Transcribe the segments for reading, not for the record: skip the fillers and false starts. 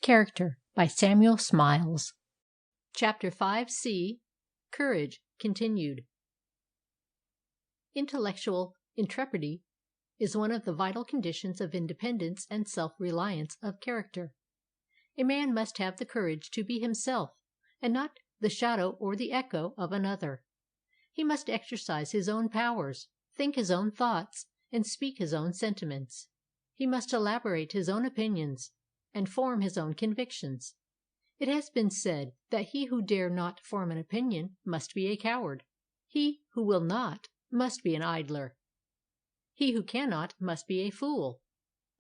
Character by Samuel Smiles. Chapter 5c. Courage Continued. Intellectual intrepidity is one of the vital conditions of independence and self-reliance of character. A man must have the courage to be himself, and not the shadow or the echo of another. He must exercise his own powers, think his own thoughts, and speak his own sentiments. He must elaborate his own opinions, and form his own convictions. It has been said that he who dare not form an opinion must be a coward. He who will not must be an idler. He who cannot must be a fool.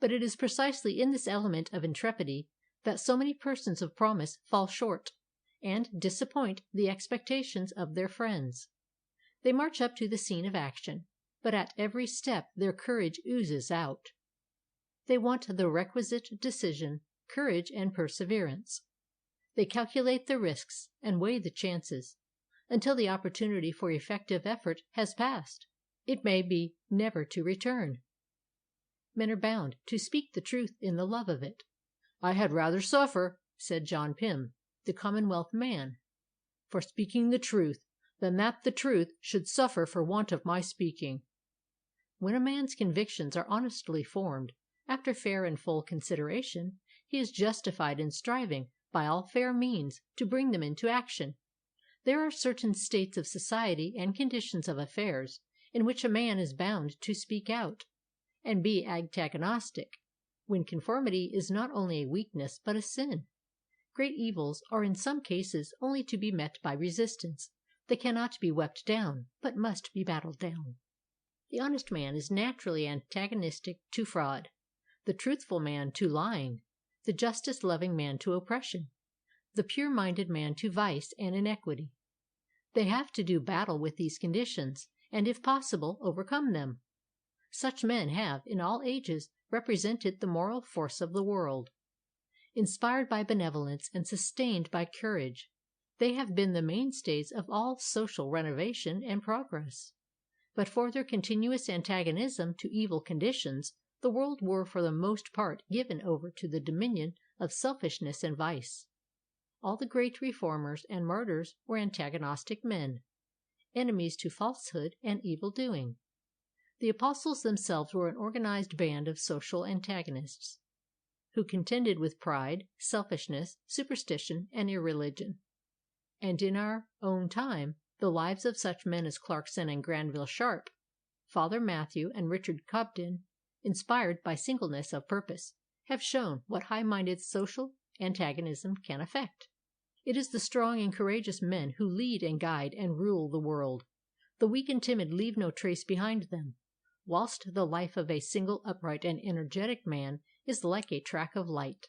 But it is precisely in this element of intrepidity that so many persons of promise fall short, and disappoint the expectations of their friends. They march up to the scene of action, but at every step their courage oozes out. They want the requisite decision, courage, and perseverance. They calculate the risks and weigh the chances, until the opportunity for effective effort has passed, it may be never to return. Men are bound to speak the truth in the love of it. "I had rather suffer," said John Pym, the Commonwealth man, "for speaking the truth, than that the truth should suffer for want of my speaking." When a man's convictions are honestly formed, after fair and full consideration, he is justified in striving by all fair means to bring them into action. There are certain states of society and conditions of affairs in which a man is bound to speak out, and be antagonistic, when conformity is not only a weakness but a sin. Great evils are in some cases only to be met by resistance. They cannot be wept down, but must be battled down. The honest man is naturally antagonistic to fraud, the truthful man to lying, the justice-loving man to oppression, the pure-minded man to vice and iniquity. They have to do battle with these conditions, and if possible overcome them. Such men have, in all ages, represented the moral force of the world. Inspired by benevolence and sustained by courage, they have been the mainstays of all social renovation and progress. But for their continuous antagonism to evil conditions, the world were for the most part given over to the dominion of selfishness and vice. All the great reformers and martyrs were antagonistic men, enemies to falsehood and evil doing. The apostles themselves were an organized band of social antagonists, who contended with pride, selfishness, superstition, and irreligion. And in our own time, the lives of such men as Clarkson and Granville Sharp, Father Mathew and Richard Cobden, inspired by singleness of purpose, have shown what high-minded social antagonism can effect. It is the strong and courageous men who lead and guide and rule the world. The weak and timid leave no trace behind them, whilst the life of a single upright and energetic man is like a track of light.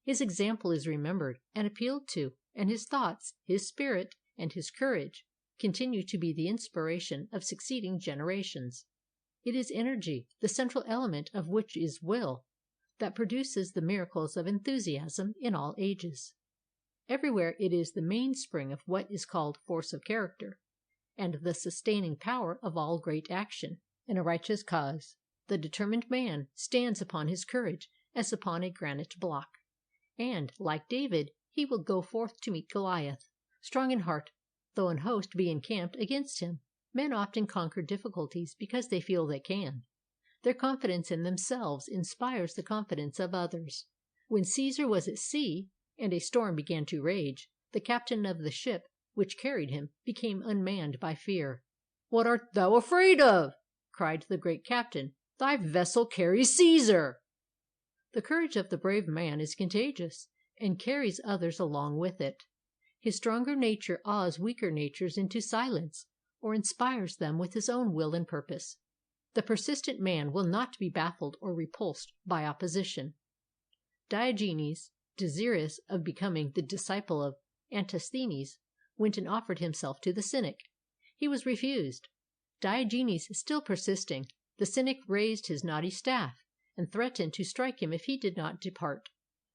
His example is remembered and appealed to, and his thoughts, his spirit, and his courage continue to be the inspiration of succeeding generations. It is energy, the central element of which is will, that produces the miracles of enthusiasm in all ages. Everywhere it is the mainspring of what is called force of character, and the sustaining power of all great action in a righteous cause. The determined man stands upon his courage as upon a granite block, and, like David, he will go forth to meet Goliath, strong in heart, though an host be encamped against him. Men often conquer difficulties because they feel they can. Their confidence in themselves inspires the confidence of others. When Caesar was at sea, and a storm began to rage, the captain of the ship which carried him became unmanned by fear. "What art thou afraid of?" cried the great captain. "Thy vessel carries Caesar!" The courage of the brave man is contagious, and carries others along with it. His stronger nature awes weaker natures into silence, or inspires them with his own will and purpose. The persistent man will not be baffled or repulsed by opposition. Diogenes, desirous of becoming the disciple of Antisthenes, went and offered himself to the cynic. He was refused. Diogenes still persisting, the cynic raised his knotty staff, and threatened to strike him if he did not depart.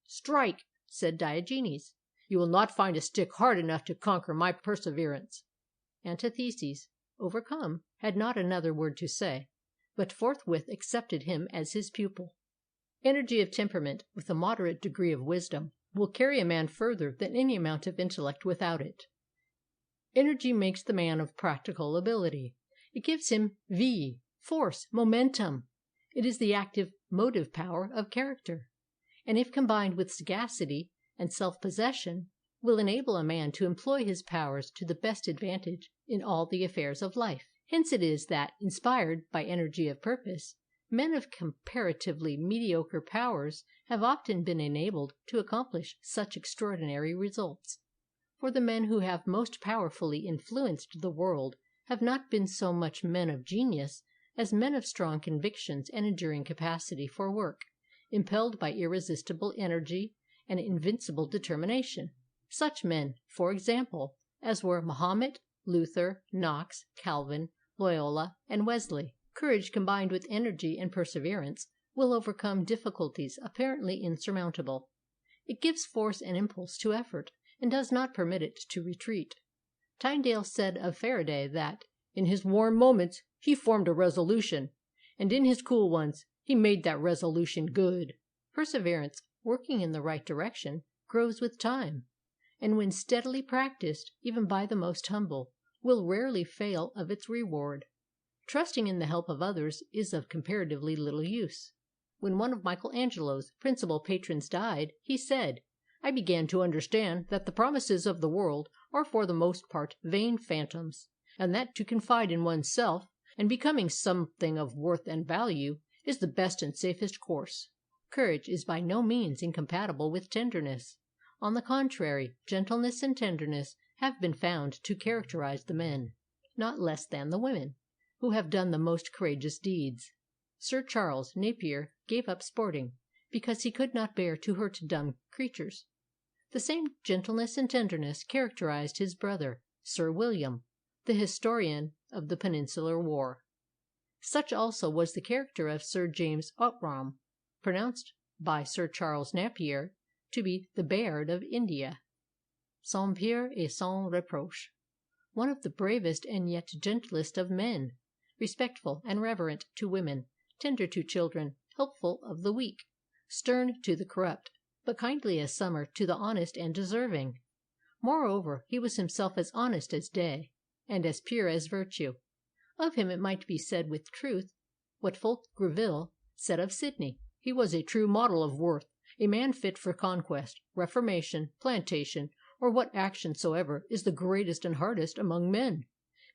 "Strike!" said Diogenes. "You will not find a stick hard enough to conquer my perseverance." Antitheses, overcome, had not another word to say, but forthwith accepted him as his pupil. Energy of temperament, with a moderate degree of wisdom, will carry a man further than any amount of intellect without it. Energy makes the man of practical ability. It gives him vie, force, momentum. It is the active, motive power of character, and if combined with sagacity and self-possession, will enable a man to employ his powers to the best advantage in all the affairs of life. Hence it is that, inspired by energy of purpose, men of comparatively mediocre powers have often been enabled to accomplish such extraordinary results. For the men who have most powerfully influenced the world have not been so much men of genius as men of strong convictions and enduring capacity for work, impelled by irresistible energy and invincible determination. Such men, for example, as were Mahomet, Luther, Knox, Calvin, Loyola, and Wesley. Courage combined with energy and perseverance will overcome difficulties apparently insurmountable. It gives force and impulse to effort, and does not permit it to retreat. Tyndale said of Faraday that, in his warm moments, he formed a resolution, and in his cool ones, he made that resolution good. Perseverance, working in the right direction, grows with time, and when steadily practiced, even by the most humble, will rarely fail of its reward. Trusting in the help of others is of comparatively little use. When one of Michelangelo's principal patrons died, he said, "I began to understand that the promises of the world are for the most part vain phantoms, and that to confide in one's self, and becoming something of worth and value, is the best and safest course." Courage is by no means incompatible with tenderness. On the contrary, gentleness and tenderness have been found to characterize the men, not less than the women, who have done the most courageous deeds. Sir Charles Napier gave up sporting, because he could not bear to hurt dumb creatures. The same gentleness and tenderness characterized his brother, Sir William, the historian of the Peninsular War. Such also was the character of Sir James Outram, pronounced by Sir Charles Napier to be the Bayard of India, sans peur et sans reproche, one of the bravest and yet gentlest of men, respectful and reverent to women, tender to children, helpful of the weak, stern to the corrupt, but kindly as summer to the honest and deserving. Moreover, he was himself as honest as day, and as pure as virtue. Of him it might be said with truth what Fulk Greville said of Sidney: "He was a true model of worth, a man fit for conquest, reformation, plantation, or what action soever is the greatest and hardest among men,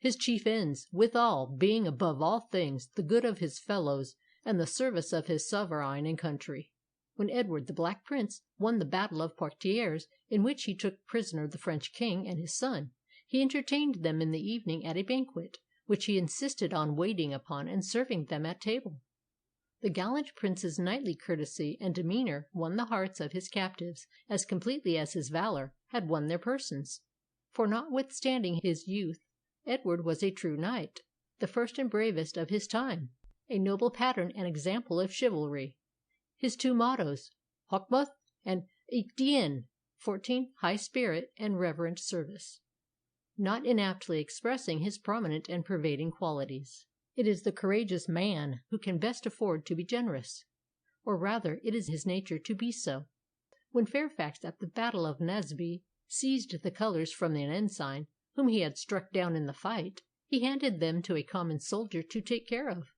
his chief ends, withal, being above all things the good of his fellows and the service of his sovereign and country." When Edward the Black Prince won the battle of Poitiers, in which he took prisoner the French king and his son, he entertained them in the evening at a banquet, which he insisted on waiting upon and serving them at table. The gallant prince's knightly courtesy and demeanor won the hearts of his captives as completely as his valor had won their persons. For notwithstanding his youth, Edward was a true knight, the first and bravest of his time, a noble pattern and example of chivalry. His two mottos, Hochmuth and Ichtdien, 14 high spirit and reverent service, not inaptly expressing his prominent and pervading qualities. It is the courageous man who can best afford to be generous, or rather it is his nature to be so. When Fairfax at the battle of Naseby seized the colours from an ensign whom he had struck down in the fight, he handed them to a common soldier to take care of.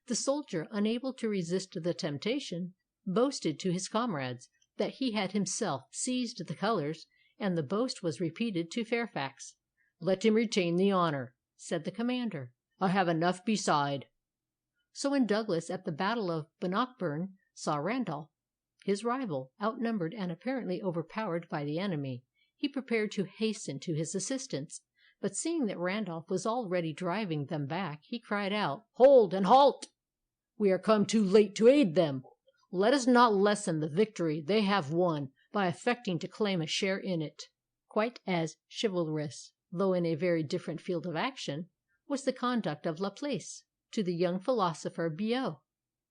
The soldier, unable to resist the temptation, boasted to his comrades that he had himself seized the colours, and the boast was repeated to Fairfax. "Let him retain the honour," said the commander. "I have enough beside." So when Douglas at the battle of Bannockburn saw Randolph, his rival, outnumbered and apparently overpowered by the enemy, he prepared to hasten to his assistance, but seeing that Randolph was already driving them back, he cried out, "Hold and halt! We are come too late to aid them. Let us not lessen the victory they have won by affecting to claim a share in it." Quite as chivalrous, though in a very different field of action, was the conduct of Laplace to the young philosopher Biot,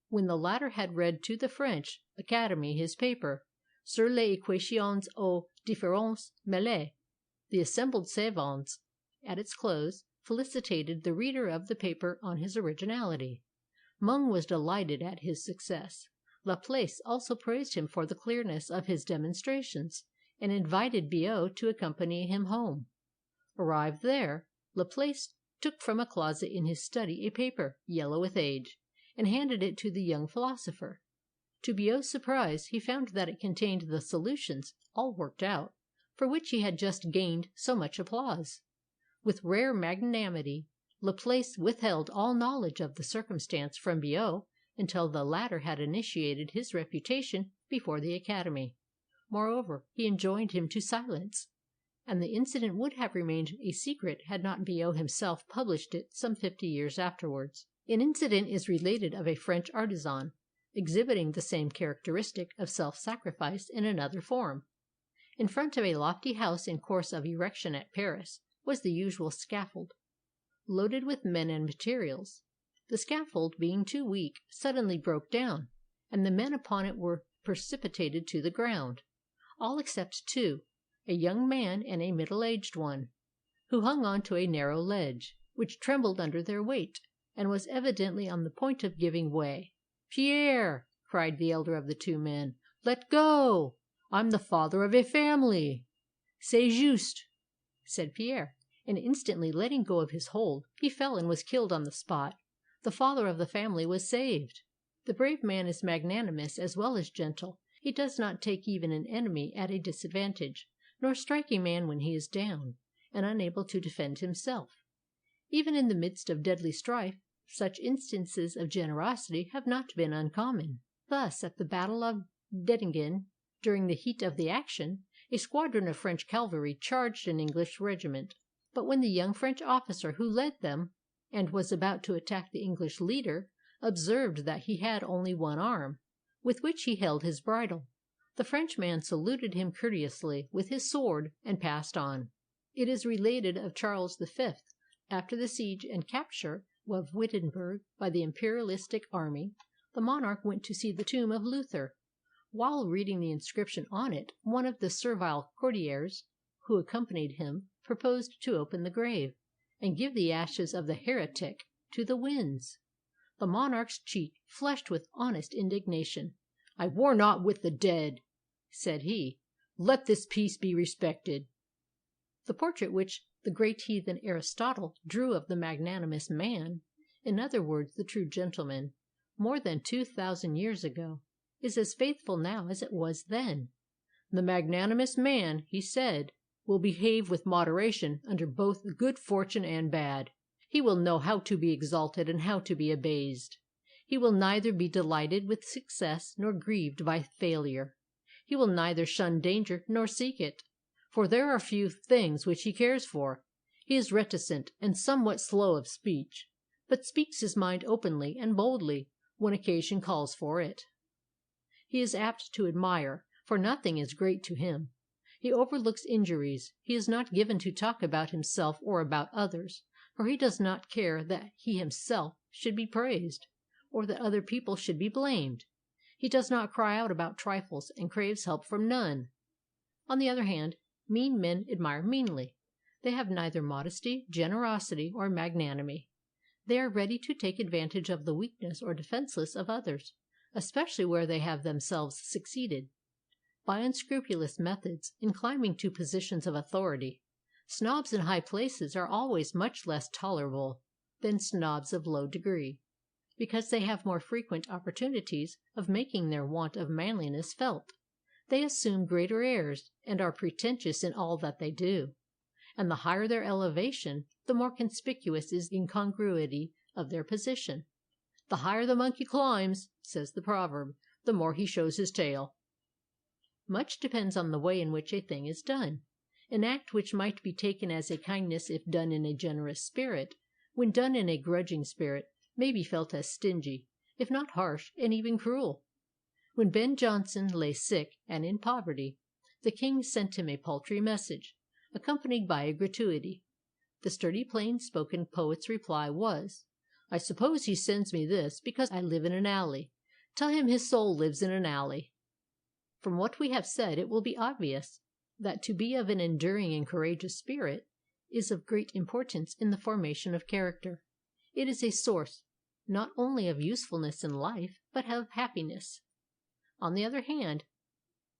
when the latter had read to the French Academy his paper Sur les équations aux différences mêlées. The assembled savants, at its close, felicitated the reader of the paper on his originality. Mung was delighted at his success. Laplace also praised him for the clearness of his demonstrations, and invited Biot to accompany him home. Arrived there, Laplace took from a closet in his study a paper, yellow with age, and handed it to the young philosopher. To Biot's surprise, he found that it contained the solutions, all worked out, for which he had just gained so much applause. With rare magnanimity, Laplace withheld all knowledge of the circumstance from Biot until the latter had initiated his reputation before the Academy. Moreover, he enjoined him to silence, and the incident would have remained a secret had not Biot himself published it some 50 years afterwards. An incident is related of a French artisan, exhibiting the same characteristic of self-sacrifice in another form. In front of a lofty house in course of erection at Paris was the usual scaffold, loaded with men and materials. The scaffold, being too weak, suddenly broke down, and the men upon it were precipitated to the ground, all except two, a young man and a middle-aged one, who hung on to a narrow ledge, which trembled under their weight, and was evidently on the point of giving way. "Pierre," cried the elder of the two men, "let go! I'm the father of a family." "C'est juste," said Pierre, and instantly letting go of his hold, he fell and was killed on the spot. The father of the family was saved. The brave man is magnanimous as well as gentle. He does not take even an enemy at a disadvantage, nor strike a man when he is down, and unable to defend himself. Even in the midst of deadly strife, such instances of generosity have not been uncommon. Thus, at the battle of Dettingen, during the heat of the action, a squadron of French cavalry charged an English regiment. But when the young French officer who led them, and was about to attack the English leader, observed that he had only one arm, with which he held his bridle, the Frenchman saluted him courteously with his sword and passed on. It is related of Charles V, after the siege and capture of Wittenberg by the imperialistic army, the monarch went to see the tomb of Luther. While reading the inscription on it, one of the servile courtiers who accompanied him proposed to open the grave, and give the ashes of the heretic to the winds. The monarch's cheek flushed with honest indignation. "I war not with the dead," said he. "Let this peace be respected." The portrait which the great heathen Aristotle drew of the magnanimous man, in other words, the true gentleman, more than 2000 years ago, is as faithful now as it was then. "The magnanimous man," he said, "will behave with moderation under both good fortune and bad. He will know how to be exalted and how to be abased. He will neither be delighted with success nor grieved by failure. He will neither shun danger nor seek it, for there are few things which he cares for. He is reticent and somewhat slow of speech, but speaks his mind openly and boldly when occasion calls for it. He is apt to admire, for nothing is great to him. He overlooks injuries. He is not given to talk about himself or about others, for he does not care that he himself should be praised, or that other people should be blamed. He does not cry out about trifles, and craves help from none. On the other hand, mean men admire meanly. They have neither modesty, generosity, or magnanimity. They are ready to take advantage of the weakness or defenseless of others, especially where they have themselves succeeded, by unscrupulous methods, in climbing to positions of authority. Snobs in high places are always much less tolerable than snobs of low degree, because they have more frequent opportunities of making their want of manliness felt. They assume greater airs, and are pretentious in all that they do. And the higher their elevation, the more conspicuous is the incongruity of their position. "The higher the monkey climbs," says the proverb, "the more he shows his tail." Much depends on the way in which a thing is done. An act which might be taken as a kindness if done in a generous spirit, when done in a grudging spirit, may be felt as stingy, if not harsh and even cruel. When Ben Jonson lay sick and in poverty, the king sent him a paltry message, accompanied by a gratuity. The sturdy plain-spoken poet's reply was, "I suppose he sends me this because I live in an alley. Tell him his soul lives in an alley." From what we have said, it will be obvious that to be of an enduring and courageous spirit is of great importance in the formation of character. It is a source not only of usefulness in life, but of happiness. On the other hand,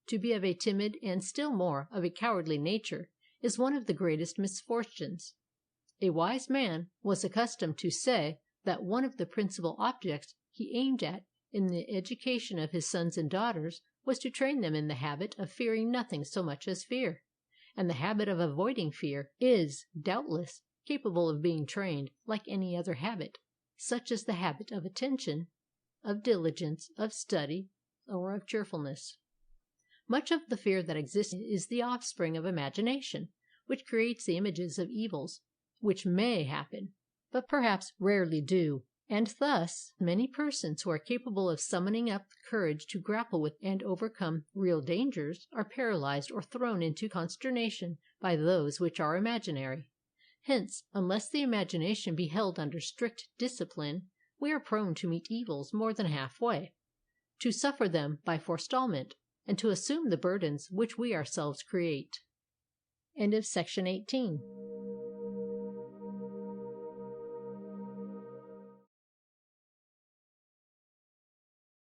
to be of a timid and still more of a cowardly nature is one of the greatest misfortunes. A wise man was accustomed to say that one of the principal objects he aimed at in the education of his sons and daughters was to train them in the habit of fearing nothing so much as fear, and the habit of avoiding fear is, doubtless, capable of being trained like any other habit, such as the habit of attention, of diligence, of study, or of cheerfulness. Much of the fear that exists is the offspring of imagination, which creates the images of evils which may happen, but perhaps rarely do, and thus many persons who are capable of summoning up courage to grapple with and overcome real dangers are paralyzed or thrown into consternation by those which are imaginary. Hence, unless the imagination be held under strict discipline, we are prone to meet evils more than halfway, to suffer them by forestallment, and to assume the burdens which we ourselves create. Section 18.